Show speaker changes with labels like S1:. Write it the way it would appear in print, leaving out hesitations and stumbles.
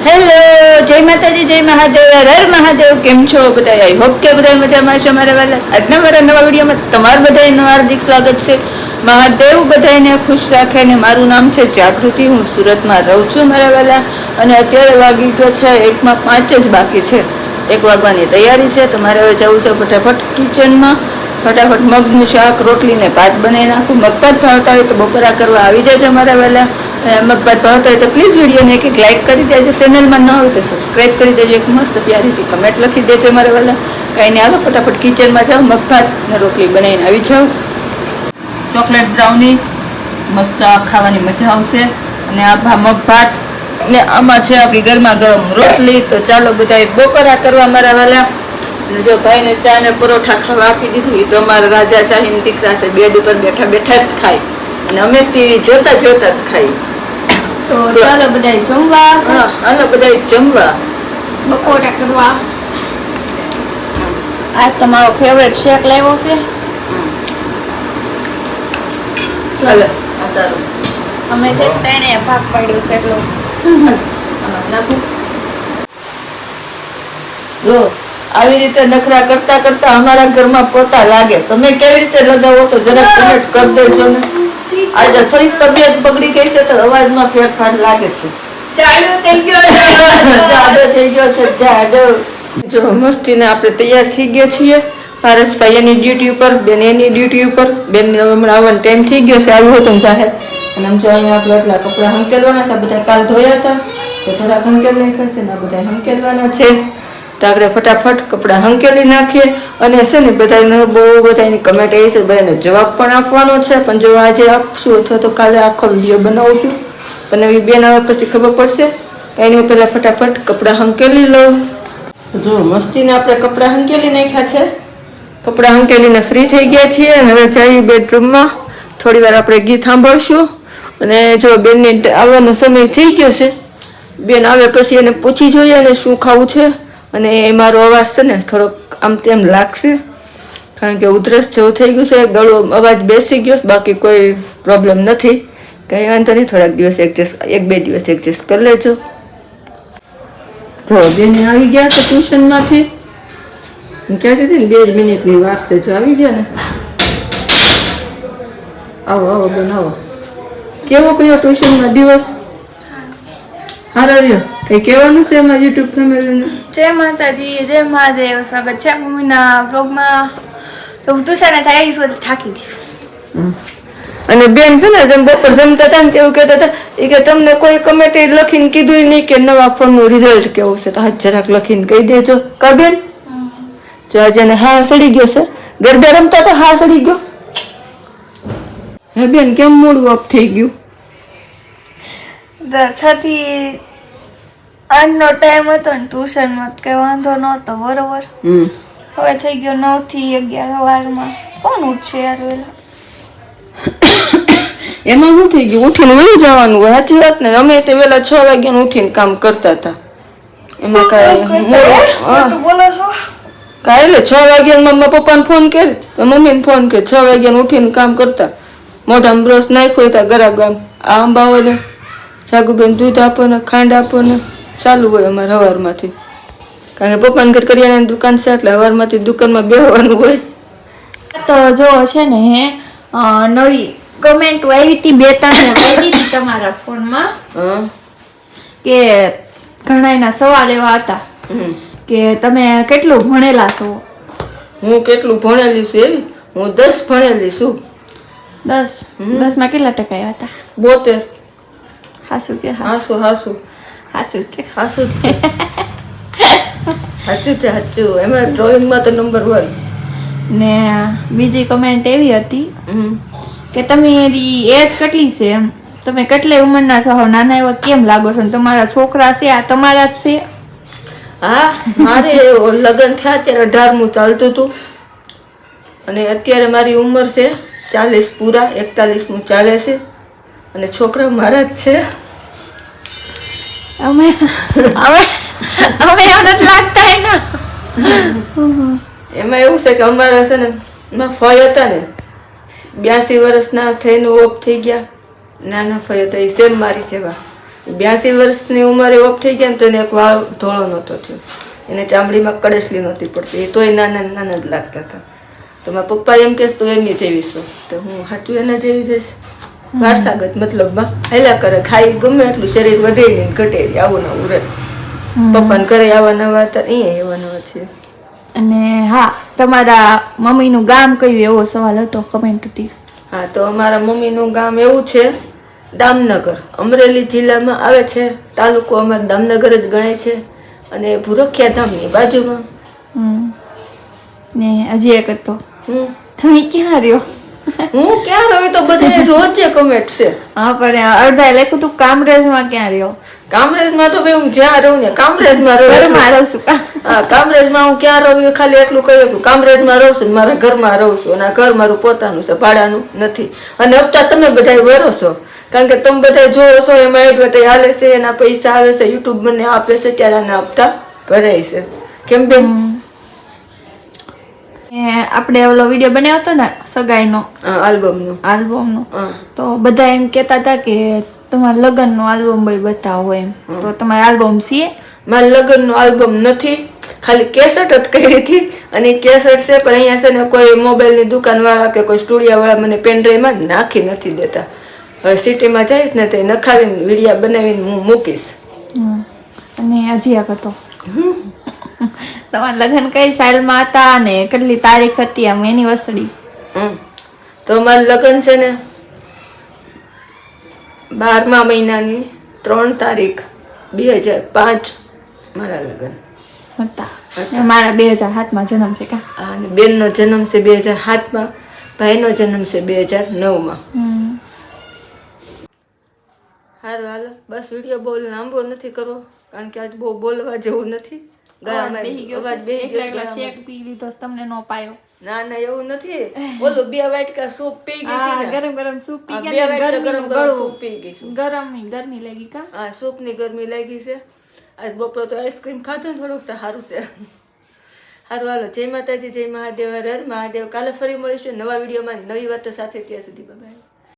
S1: Hello, જય માતાજી, જય મહાદેવ, હર મહાદેવ. કેમ છો બધા? આઈ હોપ કે બધા મજામાં છે. મારા વાલા આજના મારા નવા વિડીયોમાં તમારું બધાનું હાર્દિક સ્વાગત છે. મહાદેવ બધાને ખુશ રાખે. અને મારું નામ છે જાગૃતિ. હું સુરતમાં રહું છું મારા વાલા. અને અત્યારે વાગી ગયો છે 1:05 જ બાકી છે. 1 વાગવાની તૈયારી છે. તો મારે હવે જવું છે ફટાફટ કિચનમાં. ફટાફટ મગનું શાક, રોટલી ને ભાત બનાવી નાખું. મગભાત ભાવતા હોય તો બપોરા કરવા આવી જાય છે મારા વાલા. મગભાત ભાવતા હોય તો પ્લીઝ વિડીયોને એક લાઇક કરી દેજો. ચેનલમાં ન હોય તો સબસ્ક્રાઈબ કરી દેજો. એક મસ્ત પ્યારી સી કમેન્ટ લખી દેજો મારા વાલા. કાંઈ નહીં, હાલો ફટાફટ કિચનમાં જાઓ, મગભાત ને રોટલી બનાવીને આવી જાઓ. ચોકલેટ બ્રાઉની મસ્ત ખાવાની મજા આવશે. અને આ મગભાત ને આમાં છે આપણી ગરમા ગરમ રોટલી. તો ચાલો બધા બપોરા કરવા મારા વાલા. અને જો ભાઈને ચા ને પરોઠા ખાવા આપી દીધું. એ તો અમારા રાજા શાહીન દીકરા છે, બેડ ઉપર બેઠા બેઠા જ ખાય. અને અમે ટીવી જોતા જોતા જ ખાઈ.
S2: તો ચાલો બધા જમવા.
S1: હા, હાલો બધા જમવા,
S2: બપોરા કરવા. આ તમારો ફેવરેટ શેક લાવ્યો છે.
S1: ચાલો આ તારો
S2: અમે છે તેણે ભાગ પાડ્યો છે એટલો.
S1: આમાં નાખું. જો આવી રીતે નખરા કરતા કરતા અમારા ઘરમાં પોતા લાગે. તમે કેવી રીતે લગાવો છો જરાક કમેન્ટ કરી દેજો ને. આજે થોડીક તબિયત બગડી ગઈ છે તો અવાજમાં ફેરફાર લાગે છે.
S2: જાડો થઈ ગયો
S1: જાડો થઈ ગયો છે, જાડો. જો મસ્તીને આપણે તૈયાર થઈ ગયા છીએ. પારસભાઈ એની ડ્યુટી ઉપર, બેન એની ડ્યુટી ઉપર. બેન હમણાં આવવાનો ટાઈમ થઈ ગયો છે, આવ્યું હતું જાહેર. અને આમ જો અહીંયા આપણે એટલા કપડાં હંકેલવાના છે. બધા કાલ ધોયા હતા તો થોડાક હંકેલ નાખ્યા છે ને બધા હંકેલવાના છે. તો આપણે ફટાફટ કપડાં હંકેલી નાખીએ. અને છે ને બધાને બહુ બધાની કમેન્ટ આવી છે, બધાને જવાબ પણ આપવાનો છે. પણ જો આજે આપશું અથવા તો કાલે આખો વિડીયો બનાવું છું. પણ એવી બેન આવે પછી ખબર પડશે. કાંઈ નહીં, પહેલાં ફટાફટ કપડાં હંકેલી લઉં. જો મસ્તીને આપણે કપડાં હંકેલી નાખ્યા છે. કપડાં હંકેલીને ફ્રી થઈ ગયા છીએ. અને હવે જઈએ બેડરૂમમાં. થોડી વાર આપણે ગીત સાંભળશું. અને જો બેનને આવવાનો સમય થઈ ગયો છે. બેન આવે પછી એને પૂછી જોઈએ અને શું ખાવું છે. અને મારો અવાજ છે ને થોડોક આમ તેમ લાગશે, કારણ કે ઉધરસ જેવું થઈ ગયું છે. ગળો અવાજ બેસી ગયો, બાકી કોઈ પ્રોબ્લેમ નથી. કંઈ વાંધો નહીં, થોડાક દિવસ એક બે દિવસ એડજસ્ટ કરી લેજો. જો બેન આવી ગયા છે ટ્યુશનમાંથી. હું કહેતી હતી ને 2 મિનિટની વાર છે. જો આવી ગયા ને. આવો આવો બેન આવો. કેવો કયો ટ્યુશનમાં દિવસ? હારો રહ્યો? કઈ કહેવાનું છે એમાં યુટ્યુબ ફેમિલીને?
S2: જય માતાજી, જય મહાદેવ. સ્વાગત છે મમ્મીના વ્લોગમાં. તો હું તુષારને થાય આવી થાકી ગઈશ.
S1: અને બેન છે ને જેમ બપોર જમતા હતા ને કેવું કહેતા હતા એ કે તમને કોઈ કમેન્ટ લખીને કીધું નહીં કે નવા ફોનનું રિઝલ્ટ કેવું છે, તો હાથ જરાક લખીને કહી દેજો. કા બેન? જો આજે હા સડી ગયો છે. ગરબે રમતા તો હા સડી ગયો. હે બેન, કેમ મોડું અપ થઈ ગયું?
S2: છથી આજનો ટાઈમ હતો ને ટ્યુશનમાં કઈ વાંધો નહોતો બરોબર. હવે થઈ ગયો 9 થી 11 સવારમાં. કોણ ઉઠશે યાર વેલા?
S1: એમાં શું થઈ ગયું? ઉઠીને વહી જવાનું હોય. સાચી વાત ને. અમે તે વેલા 6 વાગ્યાને ઉઠીને કામ કરતા હતા. એમાં કાંઈ
S2: બોલો છો
S1: કાંઈ એટલે 6 વાગ્યા મમ્મા પપ્પાને ફોન કરી, મમ્મીને ફોન કરી. 6 વાગ્યાને ઉઠીને કામ કરતા. મોઢામાં બ્રશ નાખ્યો હતા ગરાગ આમ આંબાઓ ને સાગુબેન દૂધ આપો ને ખાંડ આપો ને ચાલુ હોય અમારે સવારમાંથી. કારણ કે પપ્પાને ઘર કરિયાણાની દુકાન છે એટલે સવારમાંથી દુકાનમાં બેસવાનું હોય.
S2: તો જો છે ને નવી કમેન્ટ આવી હતી 2-3 વાંચી હતી તમારા ફોનમાં. કે ઘણાના સવાલ એવા હતા કે તમે કેટલું ભણેલા છો?
S1: હું કેટલું ભણેલી છું એવી? હું 10 ભણેલી છું.
S2: 10 માં કેટલા ટકા આવ્યા હતા?
S1: 72.
S2: હાસુ કે
S1: હાસુ હાસુ
S2: હાસુ કે
S1: હાસુ જ છે. સાચું છે, સાચું. એમાં ડ્રોઈંગમાં તો નંબર 1.
S2: ને બીજી કમેન્ટ એવી હતી કે તમારી એજ કેટલી છે એમ, તમે કેટલી ઉંમરના છો, નાના એવા કેમ લાગો છો? તમારા છોકરા છે આ તમારા જ છે?
S1: હા, મારે લગ્ન થયા ત્યારે 18મું ચાલતું હતું. અને અત્યારે મારી ઉંમર છે 40 પૂરા, 41મું ચાલે છે. અને છોકરા મારા જ છે.
S2: અમે એમ નથી લાગતા એના.
S1: એમાં એવું છે કે અમારા છે ને ફય હતા ને 82 વર્ષના થઈને ઓફ થઈ ગયા. નાના ફય હતા એ સેમ મારી જેવા. 82 વર્ષની ઉંમરે ઓફ થઈ ગયા ને તો એને એક વાળ ધોળો નહોતો થયો, એને ચામડીમાં કડસલી નહોતી પડતી, એ તોય નાના નાના જ લાગતા હતા. તો મારા પપ્પા એમ કે તું એની જેવી છો, તો હું સાચું એના જેવી જઈશ. વારસાગત મતલબમાં હેલા કરે, ખાઈ ગમે એટલું શરીર વધે ને ઘટે નહીં, આવું નવું રહે. પપ્પાને ઘરે આવા નવા હતા, અહીંયા એવા નવા છે.
S2: અને હા, તમારા મમ્મીનું ગામ કયું એવો સવાલ હતો, કમેન્ટ હતી.
S1: હા, તો અમારા મમ્મીનું ગામ એવું છે દામનગર, અમરેલી જિલ્લામાં આવે છે. તાલુકો અમારો દામનગર જ ગણાય છે અને ભૂરખિયા ધામની બાજુમાં.
S2: ને હજી એક હતો,
S1: હું
S2: તમે ક્યાં રહ્યો?
S1: હું ક્યાં રહું તો બધે રોજ જે કમેન્ટ છે.
S2: હા, પણ અડધા લખ્યું તું કામરેજમાં ક્યાં રહ્યો?
S1: કામરેજમાં તો ભાઈ હું જ્યાં રહું ને કામરેજમાં રહું.
S2: ઘરમાં રહું છું કા?
S1: હા, કામરેજમાં હું ક્યાં રહું એ ખાલી એટલું કહ્યું કે કામરેજમાં રહું છું, મારા ઘરમાં રહું છું, અને આ ઘર મારું પોતાનું છે, ભાડાનું નથી. અને હપ્તા તમે બધા ભરો છો, કારણ કે તમે બધા જોવો છો એમાં એડવર્ટાઈઝ હાલે છે, એના પૈસા આવે છે, યુટ્યુબ મને આપે છે, ત્યારે આના હપ્તા ભરાય છે. કેમ બેન?
S2: આપણે ઓલો વિડીયો બનાવ્યો હતો ને સગાઈનો,
S1: આલ્બમનો,
S2: તો બધા એમ કહેતા હતા કે તમારા લગ્નનો આલ્બમ ભાઈ બતાવો એમ. તો તમારા આલ્બમ છે?
S1: મારા લગ્નનો આલ્બમ નથી, ખાલી કેસેટ જ કરી હતી, અને કેસેટ છે પણ અહીંયા છે ને કોઈ મોબાઈલની દુકાનવાળા કે કોઈ સ્ટુડિયોવાળા મને પેનડ્રાઈવમાં નાખી નથી દેતા. હવે સિટીમાં જઈશ ને તે નખાવીને વિડીયા બનાવીને હું મૂકીશ.
S2: અને હજી એક હતો, તમારા લગ્ન કઈ સાલમાં હતા ને કેટલી તારીખ હતી આમ એનિવર્સરી?
S1: તો મારા લગ્ન છે ને 12મા મહિનાની 3 તારીખ 2005 મારા લગ્ન
S2: હતા. મારા 2007માં જન્મ છે કા?
S1: અને બેનનો જન્મ છે 2007માં, ભાઈનો જન્મ છે 2009માં. સારું હાલો, બસ વિડીયો બહુ લાંબો નથી કરવો, કારણ કે આજ બહુ બોલવા જેવું નથી. અવાજ બેહી ગયો,
S2: શેક પી લીધો તમને નો પાયો.
S1: ના ના એવું નથી, બોલો 2 વાટકા સૂપ પી ગઈ હતી ને,
S2: ગરમ ગરમ સૂપ પી
S1: 2 વાટકા ગરમ ગરમ સૂપ પી ગઈ છું.
S2: ગરમી લાગી કા?
S1: હા, સૂપની ગરમી લાગી છે. આજ બપોર તો આઈસ્ક્રીમ ખાધું ને થોડુંક તો સારું છે. સારું હાલો, જય માતાજી, જય મહાદેવ, હર હર મહાદેવ. કાલે ફરી મળીશું નવા વિડીયોમાં નવી વાતો સાથે. ત્યાં સુધી બાય.